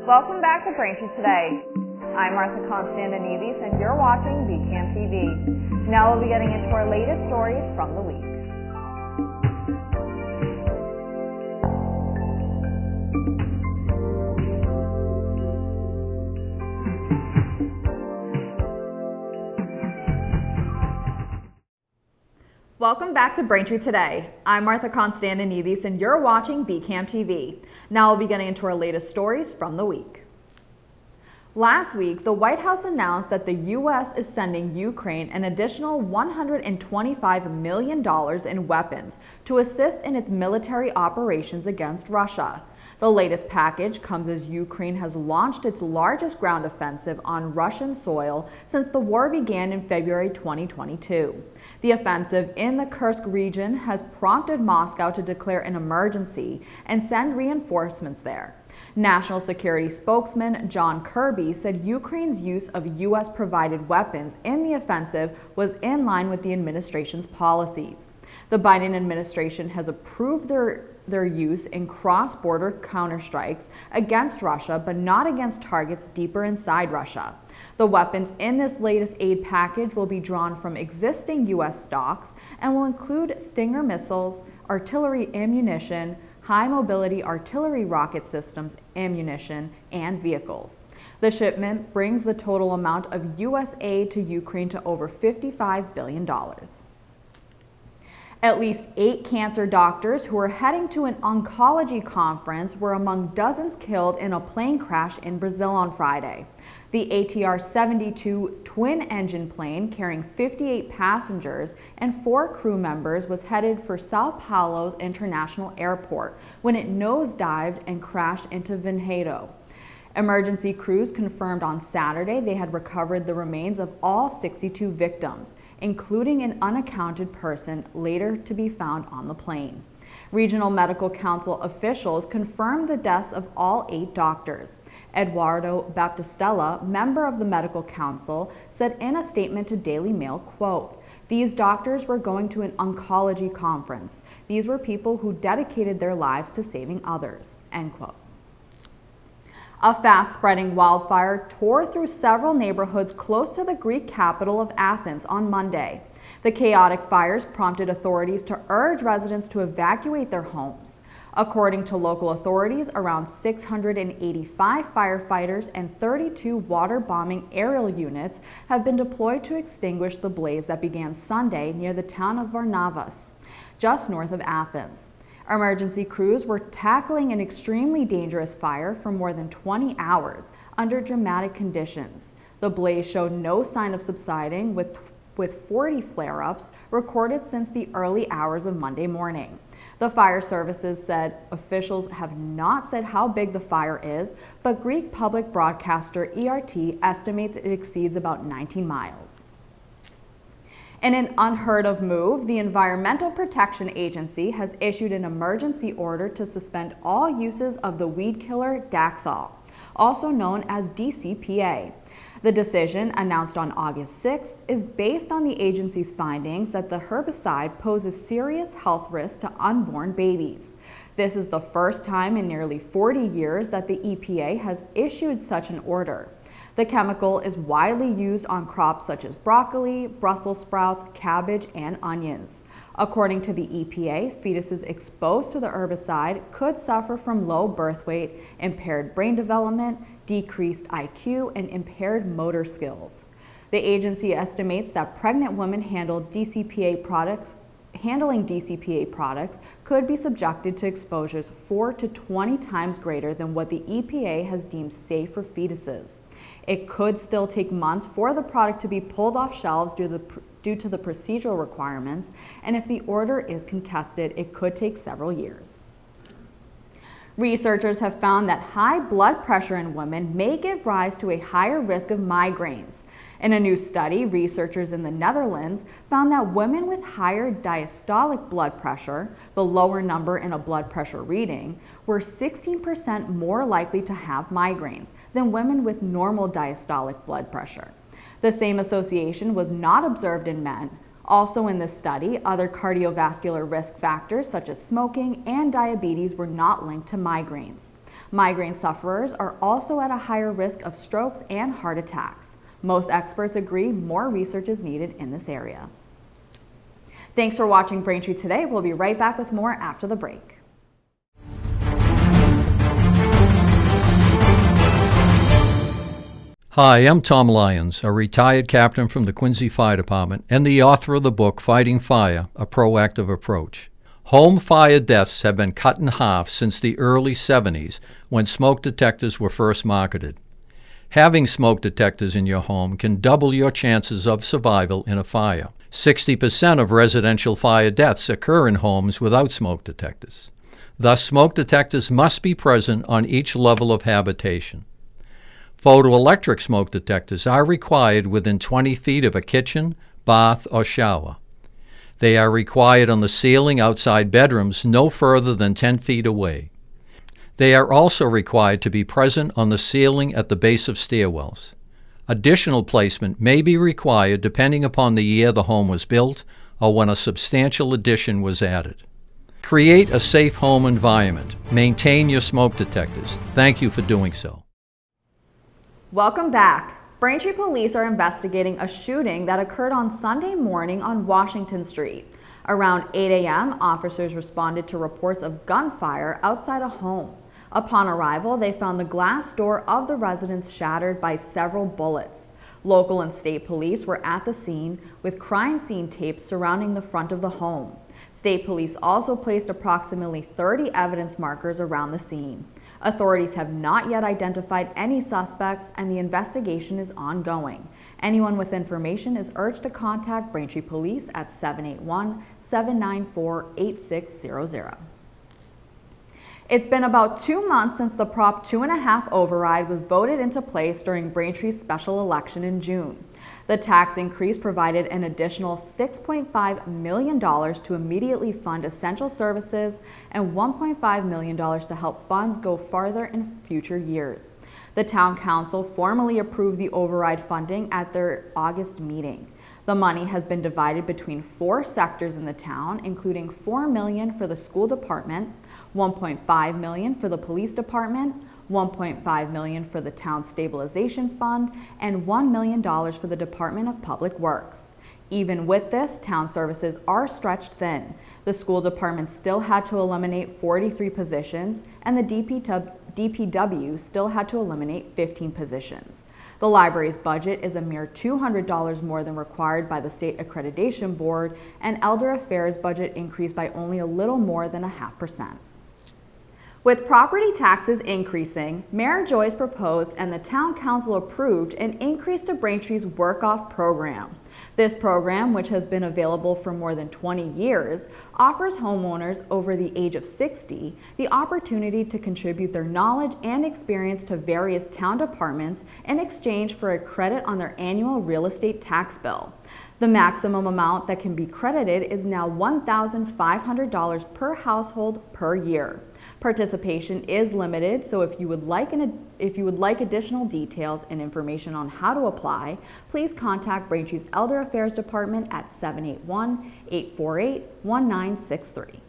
Welcome back to Braintree Today. I'm Martha Constantinides and you're watching BCAM TV. Now we'll be getting into our latest stories from the week. Welcome back to Braintree Today. I'm Martha Constantinides and you're watching BCAM TV. Now we'll be getting into our latest stories from the week. Last week, the White House announced that the U.S. is sending Ukraine an additional $125 million in weapons to assist in its military operations against Russia. The latest package comes as Ukraine has launched its largest ground offensive on Russian soil since the war began in February 2022. The offensive in the Kursk region has prompted Moscow to declare an emergency and send reinforcements there. National Security spokesman John Kirby said Ukraine's use of U.S.-provided weapons in the offensive was in line with the administration's policies. The Biden administration has approved their use in cross-border counterstrikes against Russia, but not against targets deeper inside Russia. The weapons in this latest aid package will be drawn from existing U.S. stocks and will include Stinger missiles, artillery ammunition, high-mobility artillery rocket systems, ammunition, and vehicles. The shipment brings the total amount of U.S. aid to Ukraine to over $55 billion. At least 8 cancer doctors who were heading to an oncology conference were among dozens killed in a plane crash in Brazil on Friday. The ATR-72 twin-engine plane carrying 58 passengers and 4 crew members was headed for Sao Paulo's International Airport when it nosedived and crashed into Vinhedo. Emergency crews confirmed on Saturday they had recovered the remains of all 62 victims, including an unaccounted person later to be found on the plane. Regional Medical Council officials confirmed the deaths of all 8 doctors. Eduardo Baptistella, member of the Medical Council, said in a statement to Daily Mail, quote, "These doctors were going to an oncology conference. These were people who dedicated their lives to saving others," end quote. A fast-spreading wildfire tore through several neighborhoods close to the Greek capital of Athens on Monday. The chaotic fires prompted authorities to urge residents to evacuate their homes. According to local authorities, around 685 firefighters and 32 water-bombing aerial units have been deployed to extinguish the blaze that began Sunday near the town of Varnavas, just north of Athens. Emergency crews were tackling an extremely dangerous fire for more than 20 hours under dramatic conditions. The blaze showed no sign of subsiding, with 40 flare-ups recorded since the early hours of Monday morning. The fire services said officials have not said how big the fire is, but Greek public broadcaster ERT estimates it exceeds about 19 miles. In an unheard-of move, the Environmental Protection Agency has issued an emergency order to suspend all uses of the weed killer Dacthal, also known as DCPA. The decision, announced on August 6th, is based on the agency's findings that the herbicide poses serious health risks to unborn babies. This is the first time in nearly 40 years that the EPA has issued such an order. The chemical is widely used on crops such as broccoli, Brussels sprouts, cabbage, and onions. According to the EPA, fetuses exposed to the herbicide could suffer from low birth weight, impaired brain development, decreased IQ, and impaired motor skills. The agency estimates that pregnant women handling DCPA products could be subjected to exposures 4 to 20 times greater than what the EPA has deemed safe for fetuses. It could still take months for the product to be pulled off shelves due to the procedural requirements, and if the order is contested, it could take several years. Researchers have found that high blood pressure in women may give rise to a higher risk of migraines. In a new study, researchers in the Netherlands found that women with higher diastolic blood pressure, the lower number in a blood pressure reading, were 16% more likely to have migraines than women with normal diastolic blood pressure. The same association was not observed in men. Also in this study, other cardiovascular risk factors such as smoking and diabetes were not linked to migraines. Migraine sufferers are also at a higher risk of strokes and heart attacks. Most experts agree more research is needed in this area. Thanks for watching Braintree today. We'll be right back with more after the break. Hi, I'm Tom Lyons, a retired captain from the Quincy Fire Department and the author of the book Fighting Fire, A Proactive Approach. Home fire deaths have been cut in half since the early 70s when smoke detectors were first marketed. Having smoke detectors in your home can double your chances of survival in a fire. 60% of residential fire deaths occur in homes without smoke detectors. Thus, smoke detectors must be present on each level of habitation. Photoelectric smoke detectors are required within 20 feet of a kitchen, bath, or shower. They are required on the ceiling outside bedrooms no further than 10 feet away. They are also required to be present on the ceiling at the base of stairwells. Additional placement may be required depending upon the year the home was built or when a substantial addition was added. Create a safe home environment. Maintain your smoke detectors. Thank you for doing so. Welcome back. Braintree police are investigating a shooting that occurred on Sunday morning on Washington Street. Around 8 a.m., officers responded to reports of gunfire outside a home. Upon arrival, they found the glass door of the residence shattered by several bullets. Local and state police were at the scene with crime scene tapes surrounding the front of the home. State police also placed approximately 30 evidence markers around the scene. Authorities have not yet identified any suspects and the investigation is ongoing. Anyone with information is urged to contact Braintree Police at 781-794-8600. It's been about 2 months since the Prop 2.5 override was voted into place during Braintree's special election in June. The tax increase provided an additional $6.5 million to immediately fund essential services and $1.5 million to help funds go farther in future years. The Town Council formally approved the override funding at their August meeting. The money has been divided between 4 sectors in the town, including $4 million for the school department, $1.5 million for the police department, $1.5 million for the town stabilization fund, and $1 million for the Department of Public Works. Even with this, town services are stretched thin. The school department still had to eliminate 43 positions, and the DPW still had to eliminate 15 positions. The library's budget is a mere $200 more than required by the State Accreditation Board, and Elder Affairs budget increased by only a little more than 0.5%. With property taxes increasing, Mayor Joyce proposed and the Town Council approved an increase to Braintree's Work-Off program. This program, which has been available for more than 20 years, offers homeowners over the age of 60 the opportunity to contribute their knowledge and experience to various town departments in exchange for a credit on their annual real estate tax bill. The maximum amount that can be credited is now $1,500 per household per year. Participation is limited, so if you would like additional details and information on how to apply, please contact Braintree's Elder Affairs Department at 781-848-1963.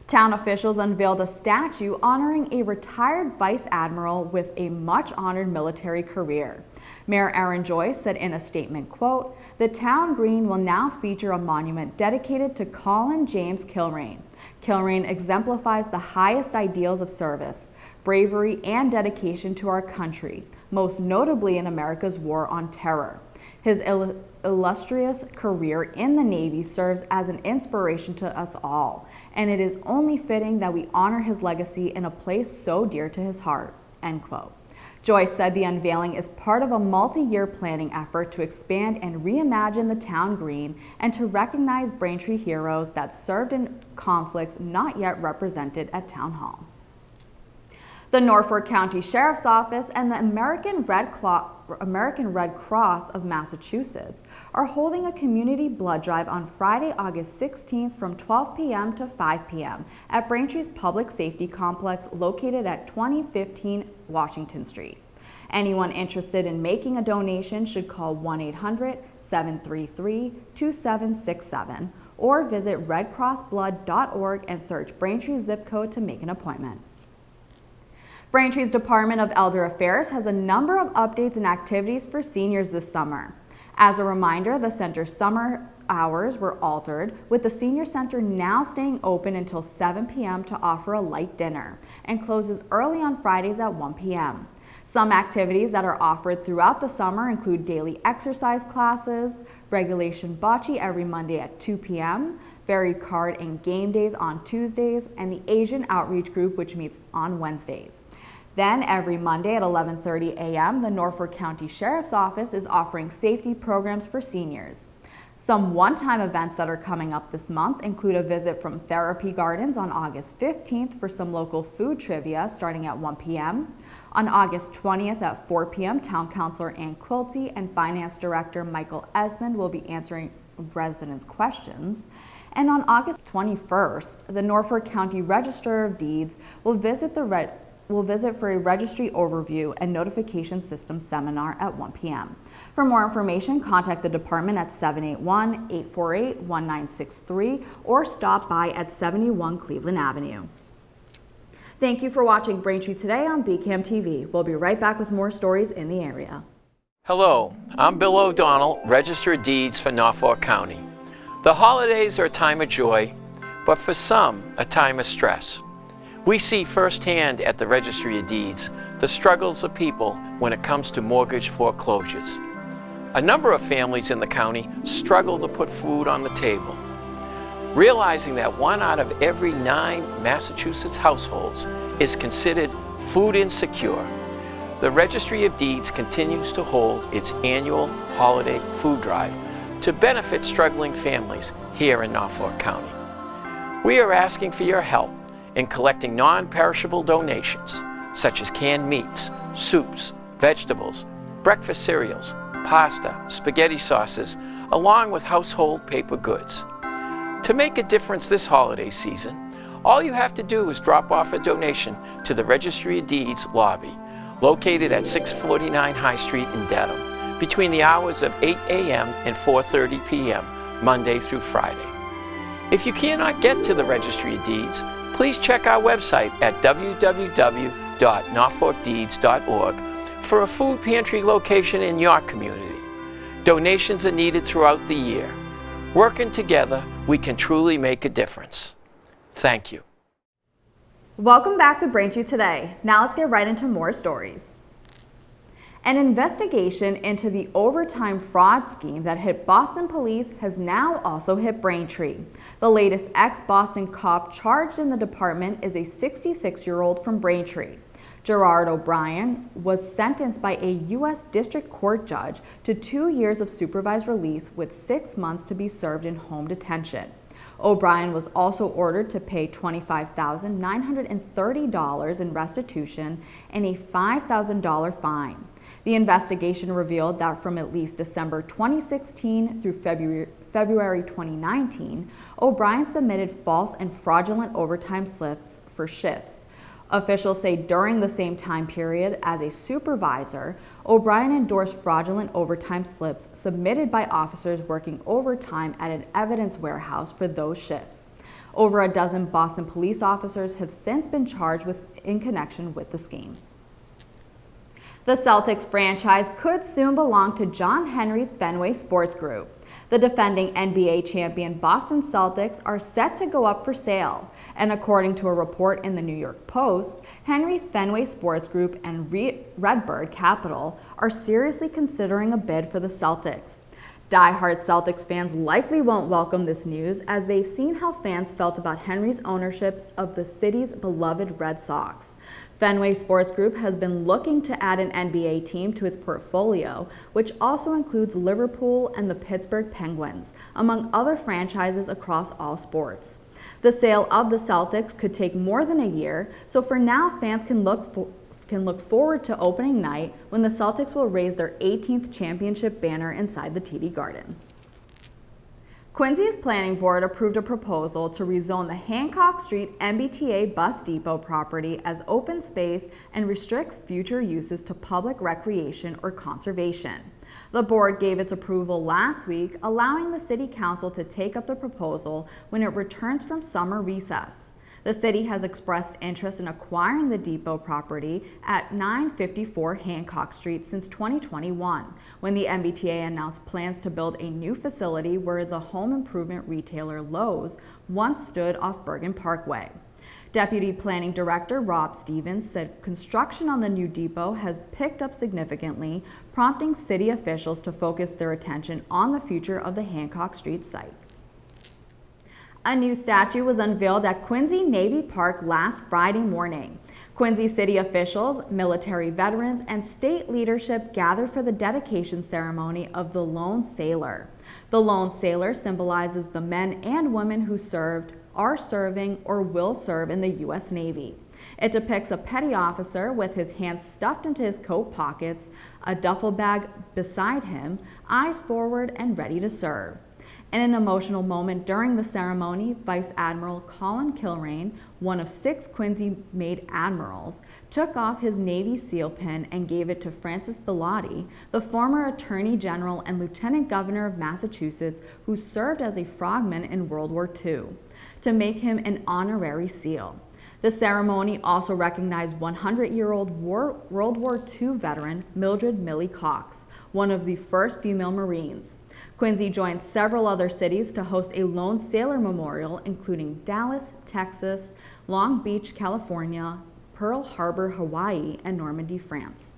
Town officials unveiled a statue honoring a retired vice admiral with a much-honored military career. Mayor Aaron Joyce said in a statement, quote, "The town green will now feature a monument dedicated to Colin James Kilrain. Kilrain exemplifies the highest ideals of service, bravery, and dedication to our country, most notably in America's war on terror. His illustrious career in the Navy serves as an inspiration to us all, and it is only fitting that we honor his legacy in a place so dear to his heart." End quote. Joyce said the unveiling is part of a multi-year planning effort to expand and reimagine the town green and to recognize Braintree heroes that served in conflicts not yet represented at Town Hall. The Norfolk County Sheriff's Office and the American Red Cross of Massachusetts are holding a community blood drive on Friday, August 16th from 12 p.m. to 5 p.m. at Braintree's Public Safety Complex located at 2015 Washington Street. Anyone interested in making a donation should call 1-800-733-2767 or visit redcrossblood.org and search Braintree zip code to make an appointment. Braintree's Department of Elder Affairs has a number of updates and activities for seniors this summer. As a reminder, the center's summer hours were altered, with the Senior Center now staying open until 7 p.m. to offer a light dinner, and closes early on Fridays at 1 p.m. Some activities that are offered throughout the summer include daily exercise classes, regulation bocce every Monday at 2 p.m., Fairy Card and Game Days on Tuesdays, and the Asian Outreach Group, which meets on Wednesdays. Then, every Monday at 11:30 a.m., the Norfolk County Sheriff's Office is offering safety programs for seniors. Some one-time events that are coming up this month include a visit from Therapy Gardens on August 15th for some local food trivia starting at 1 p.m. On August 20th at 4 p.m., Town Councilor Ann Quilty and Finance Director Michael Esmond will be answering residents' questions. And on August 21st, the Norfolk County Register of Deeds will visit for a registry overview and notification system seminar at 1 p.m. For more information, contact the department at 781-848-1963 or stop by at 71 Cleveland Avenue. Thank you for watching Braintree Today on BCAM TV. We'll be right back with more stories in the area. Hello, I'm Bill O'Donnell, Register of Deeds for Norfolk County. The holidays are a time of joy, but for some, a time of stress. We see firsthand at the Registry of Deeds the struggles of people when it comes to mortgage foreclosures. A number of families in the county struggle to put food on the table. Realizing that 1 out of every 9 Massachusetts households is considered food insecure, the Registry of Deeds continues to hold its annual holiday food drive to benefit struggling families here in Norfolk County. We are asking for your help in collecting non-perishable donations such as canned meats, soups, vegetables, breakfast cereals, pasta, spaghetti sauces, along with household paper goods. To make a difference this holiday season, all you have to do is drop off a donation to the Registry of Deeds lobby, located at 649 High Street in Dedham, between the hours of 8 a.m. and 4:30 p.m., Monday through Friday. If you cannot get to the Registry of Deeds, please check our website at www.norfolkdeeds.org for a food pantry location in your community. Donations are needed throughout the year. Working together, we can truly make a difference. Thank you. Welcome back to Braintree Today. Now let's get right into more stories. An investigation into the overtime fraud scheme that hit Boston police has now also hit Braintree. The latest ex-Boston cop charged in the department is a 66-year-old from Braintree. Gerard O'Brien was sentenced by a U.S. District Court judge to 2 years of supervised release with 6 months to be served in home detention. O'Brien was also ordered to pay $25,930 in restitution and a $5,000 fine. The investigation revealed that from at least December 2016 through February 2019, O'Brien submitted false and fraudulent overtime slips for shifts. Officials say during the same time period as a supervisor, O'Brien endorsed fraudulent overtime slips submitted by officers working overtime at an evidence warehouse for those shifts. Over a dozen Boston police officers have since been charged in connection with the scheme. The Celtics franchise could soon belong to John Henry's Fenway Sports Group. The defending NBA champion Boston Celtics are set to go up for sale, and according to a report in the New York Post, Henry's Fenway Sports Group and Redbird Capital are seriously considering a bid for the Celtics. Die-hard Celtics fans likely won't welcome this news, as they've seen how fans felt about Henry's ownership of the city's beloved Red Sox. Fenway Sports Group has been looking to add an NBA team to its portfolio, which also includes Liverpool and the Pittsburgh Penguins, among other franchises across all sports. The sale of the Celtics could take more than a year, so for now fans can look forward to opening night when the Celtics will raise their 18th championship banner inside the TD Garden. Quincy's Planning Board approved a proposal to rezone the Hancock Street MBTA Bus Depot property as open space and restrict future uses to public recreation or conservation. The board gave its approval last week, allowing the City Council to take up the proposal when it returns from summer recess. The city has expressed interest in acquiring the depot property at 954 Hancock Street since 2021, when the MBTA announced plans to build a new facility where the home improvement retailer Lowe's once stood off Bergen Parkway. Deputy Planning Director Rob Stevens said construction on the new depot has picked up significantly, prompting city officials to focus their attention on the future of the Hancock Street site. A new statue was unveiled at Quincy Navy Park last Friday morning. Quincy city officials, military veterans, and state leadership gathered for the dedication ceremony of the Lone Sailor. The Lone Sailor symbolizes the men and women who served, are serving, or will serve in the U.S. Navy. It depicts a petty officer with his hands stuffed into his coat pockets, a duffel bag beside him, eyes forward and ready to serve. In an emotional moment during the ceremony, Vice Admiral Colin Kilrain, one of 6 Quincy-made admirals, took off his Navy SEAL pin and gave it to Francis Bellotti, the former Attorney General and Lieutenant Governor of Massachusetts who served as a frogman in World War II, to make him an honorary SEAL. The ceremony also recognized 100-year-old World War II veteran Mildred Millie Cox, one of the first female Marines. Quincy joined several other cities to host a Lone Sailor Memorial, including Dallas, Texas, Long Beach, California, Pearl Harbor, Hawaii, and Normandy, France.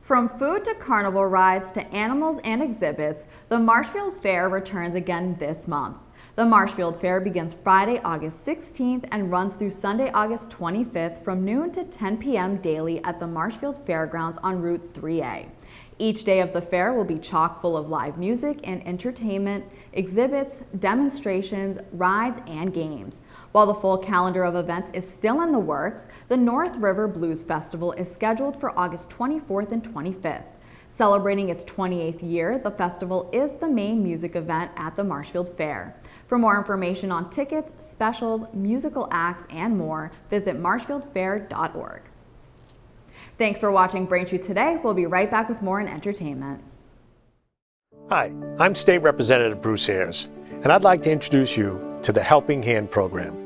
From food to carnival rides to animals and exhibits, the Marshfield Fair returns again this month. The Marshfield Fair begins Friday, August 16th and runs through Sunday, August 25th from noon to 10 p.m. daily at the Marshfield Fairgrounds on Route 3A. Each day of the fair will be chock full of live music and entertainment, exhibits, demonstrations, rides, and games. While the full calendar of events is still in the works, the North River Blues Festival is scheduled for August 24th and 25th. Celebrating its 28th year, the festival is the main music event at the Marshfield Fair. For more information on tickets, specials, musical acts, and more, visit marshfieldfair.org. Thanks for watching Braintree today. We'll be right back with more in entertainment. Hi, I'm State Representative Bruce Ayers, and I'd like to introduce you to the Helping Hand program.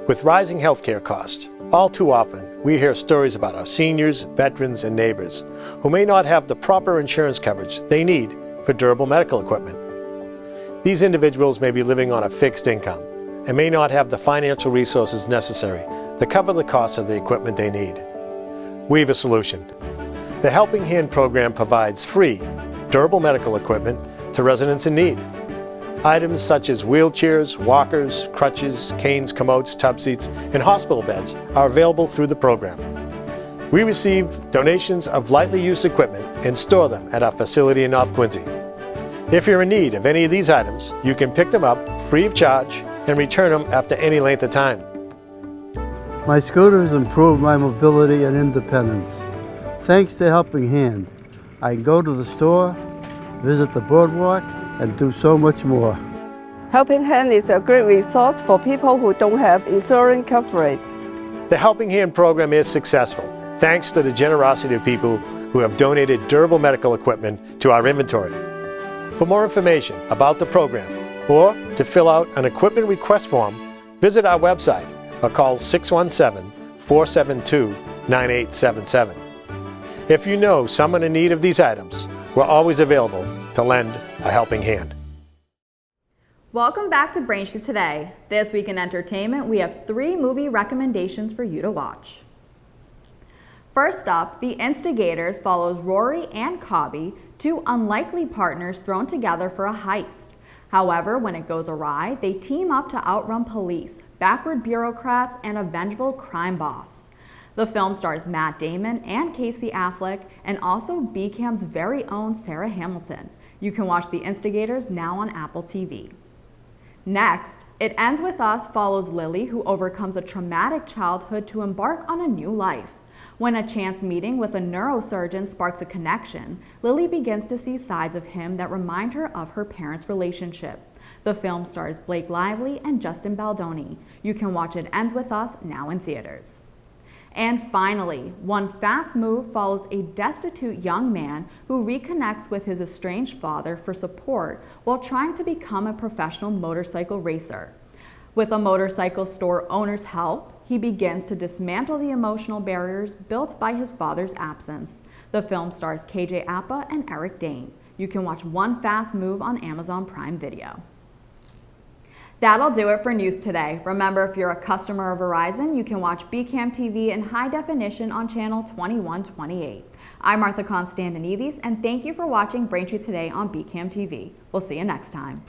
With rising healthcare costs, all too often we hear stories about our seniors, veterans, and neighbors who may not have the proper insurance coverage they need for durable medical equipment. These individuals may be living on a fixed income and may not have the financial resources necessary to cover the cost of the equipment they need. We have a solution. The Helping Hand program provides free, durable medical equipment to residents in need. Items such as wheelchairs, walkers, crutches, canes, commodes, tub seats, and hospital beds are available through the program. We receive donations of lightly used equipment and store them at our facility in North Quincy. If you're in need of any of these items, you can pick them up free of charge and return them after any length of time. My scooters improve my mobility and independence. Thanks to Helping Hand, I can go to the store, visit the boardwalk, and do so much more. Helping Hand is a great resource for people who don't have insurance coverage. The Helping Hand program is successful thanks to the generosity of people who have donated durable medical equipment to our inventory. For more information about the program or to fill out an equipment request form, visit our website or call 617-472-9877. If you know someone in need of these items, we're always available to lend a helping hand. Welcome back to Braintree Today. This week in entertainment, we have 3 movie recommendations for you to watch. First up, The Instigators follows Rory and Cobby, 2 unlikely partners thrown together for a heist. However, when it goes awry, they team up to outrun police, backward bureaucrats, and a vengeful crime boss. The film stars Matt Damon and Casey Affleck, and also BCAM's very own Sarah Hamilton. You can watch The Instigators now on Apple TV. Next, It Ends With Us follows Lily, who overcomes a traumatic childhood to embark on a new life. When a chance meeting with a neurosurgeon sparks a connection, Lily begins to see sides of him that remind her of her parents' relationship. The film stars Blake Lively and Justin Baldoni. You can watch It Ends With Us now in theaters. And finally, One Fast Move follows a destitute young man who reconnects with his estranged father for support while trying to become a professional motorcycle racer. With a motorcycle store owner's help, he begins to dismantle the emotional barriers built by his father's absence. The film stars KJ Apa and Eric Dane. You can watch One Fast Move on Amazon Prime Video. That'll do it for news today. Remember, if you're a customer of Verizon, you can watch BCAM TV in high definition on channel 2128. I'm Martha Constantinides, and thank you for watching Braintree Today on BCAM TV. We'll see you next time.